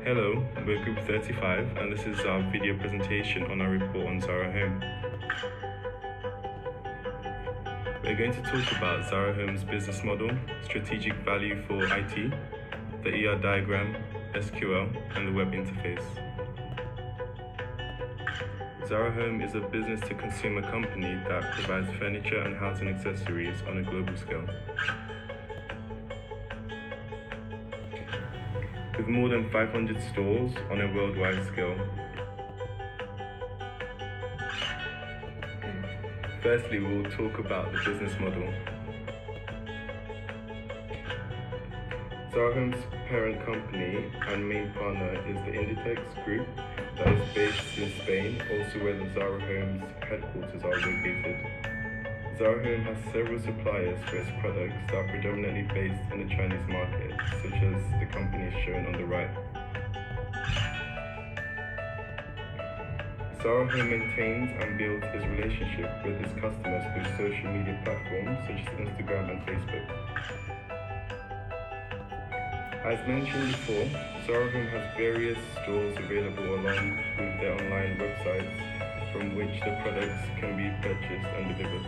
Hello, we're Group 35 and this is our video presentation on our report on Zara Home. We're going to talk about Zara Home's business model, strategic value for IT, the ER diagram, SQL, and the web interface. Zara Home is a business-to-consumer company that provides furniture and housing accessories on a global scale. With more than 500 stores on a worldwide scale. Firstly, we'll talk about the business model. Zara Home's parent company and main partner is the Inditex Group that is based in Spain, also where the Zara Home's headquarters are located. Zara Home has several suppliers for its products that are predominantly based in the Chinese market, such as the company shown on the right. Zara Home maintains and builds its relationship with its customers through social media platforms such as Instagram and Facebook. As mentioned before, Zara Home has various stores available along with their online websites from which the products can be purchased and delivered.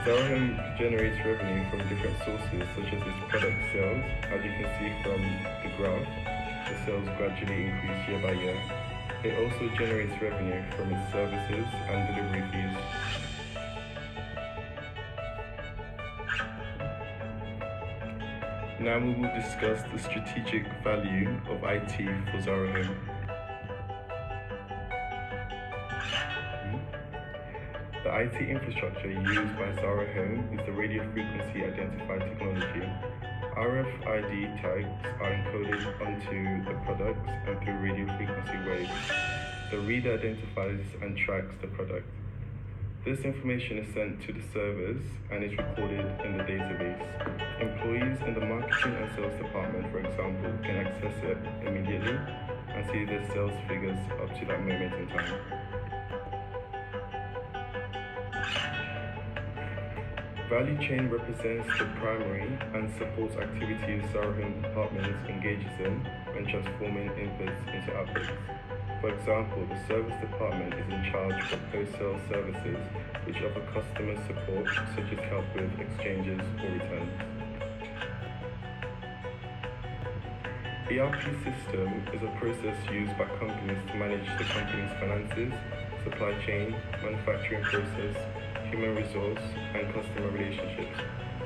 Zara Home generates revenue from different sources such as its product sales. As you can see from the graph, the sales gradually increase year by year. It also generates revenue from its services and delivery fees. Now we will discuss the strategic value of IT for Zara Home. The IT infrastructure used by Zara Home is the radio frequency identifier technology. RFID tags are encoded onto the products and through radio frequency waves. The reader identifies and tracks the product. This information is sent to the servers and is recorded in the database. Employees in the marketing and sales department, for example, can access it immediately and see their sales figures up to that moment in time. Value chain represents the primary and supports activities Zara Home departments engages in when transforming inputs into outputs. For example, the service department is in charge of post-sale services which offer customer support such as help with exchanges or returns. ERP system is a process used by companies to manage the company's finances, supply chain, manufacturing process, human resource, and customer relationships.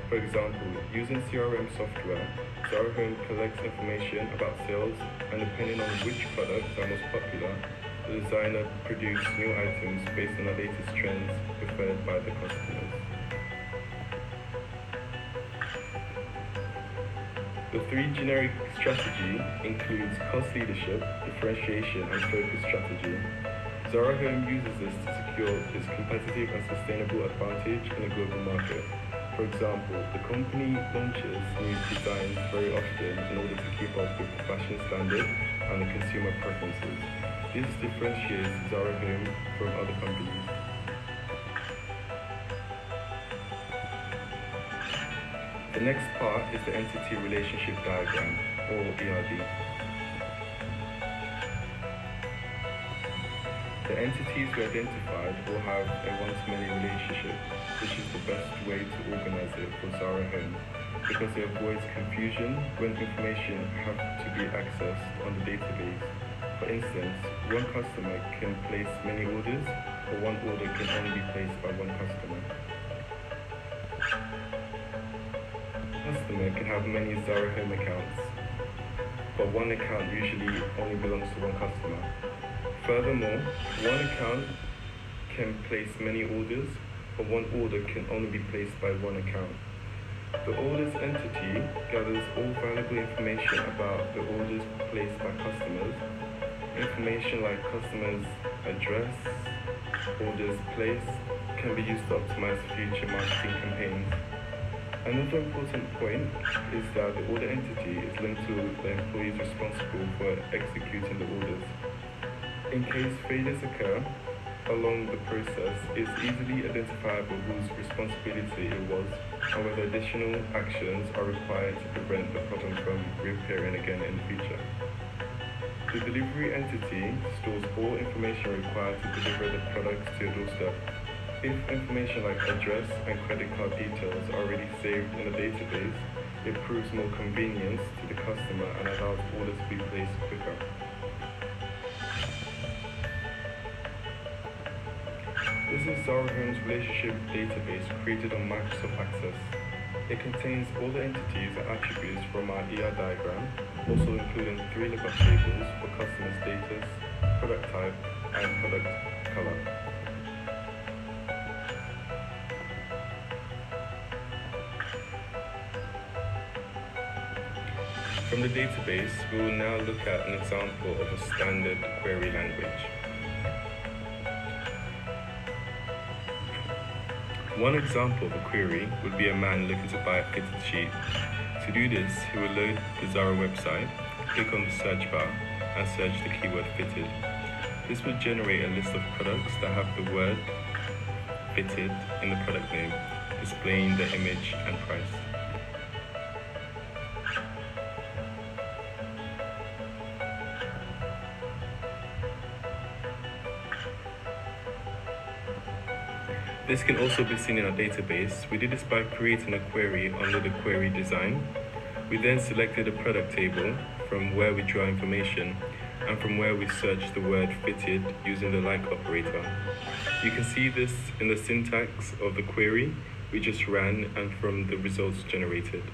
For example, using CRM software, Zara Home collects information about sales, and depending on which products are most popular, the designer produces new items based on the latest trends preferred by the customers. The three generic strategy includes cost leadership, differentiation, and focus strategy. Zara Home uses this to secure its competitive and sustainable advantage in a global market. For example, the company launches new designs very often in order to keep up with the fashion standard and the consumer preferences. This differentiates Zara Home from other companies. The next part is the entity relationship diagram, or ERD. The entities we identified will have a one-to-many relationship, which is the best way to organize it for Zara Home because it avoids confusion when information have to be accessed on the database. For instance, one customer can place many orders, or one order can only be placed by one customer. A customer can have many Zara Home accounts, but one account usually only belongs to one customer. Furthermore, one account can place many orders, but one order can only be placed by one account. The orders entity gathers all valuable information about the orders placed by customers. Information like customers' address, orders placed, can be used to optimize future marketing campaigns. Another important point is that the order entity is linked to the employees responsible for executing the orders. In case failures occur, along the process, it's easily identifiable whose responsibility it was and whether additional actions are required to prevent the problem from reappearing again in the future. The delivery entity stores all information required to deliver the product to your doorstep. If information like address and credit card details are already saved in a database, it proves more convenience to the customer and allows orders to be placed quicker. This is Zara Home's relationship database created on Microsoft Access. It contains all the entities and attributes from our ER diagram, also including 3 lookup tables for customer status, product type, and product color. From the database, we will now look at an example of a standard query language. One example of a query would be a man looking to buy a fitted sheet. To do this, he will load the Zara website, click on the search bar, and search the keyword fitted. This will generate a list of products that have the word fitted in the product name, displaying the image and price. This can also be seen in our database. We did this by creating a query under the query design. We then selected a product table from where we draw information and from where we search the word fitted using the like operator. You can see this in the syntax of the query we just ran and from the results generated.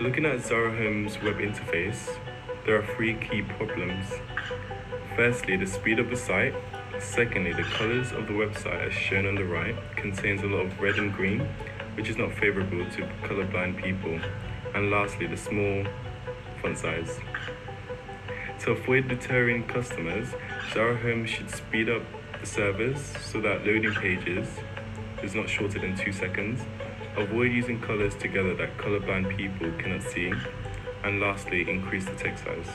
Looking at Zara Home's web interface, there are 3 key problems. Firstly, the speed of the site. Secondly, the colors of the website as shown on the right contains a lot of red and green, which is not favorable to colorblind people. And lastly, the small font size. To avoid deterring customers, Zara Home should speed up the servers so that loading pages is not shorter than 2 seconds. Avoid using colors together that colorblind people cannot see. And lastly, increase the text size.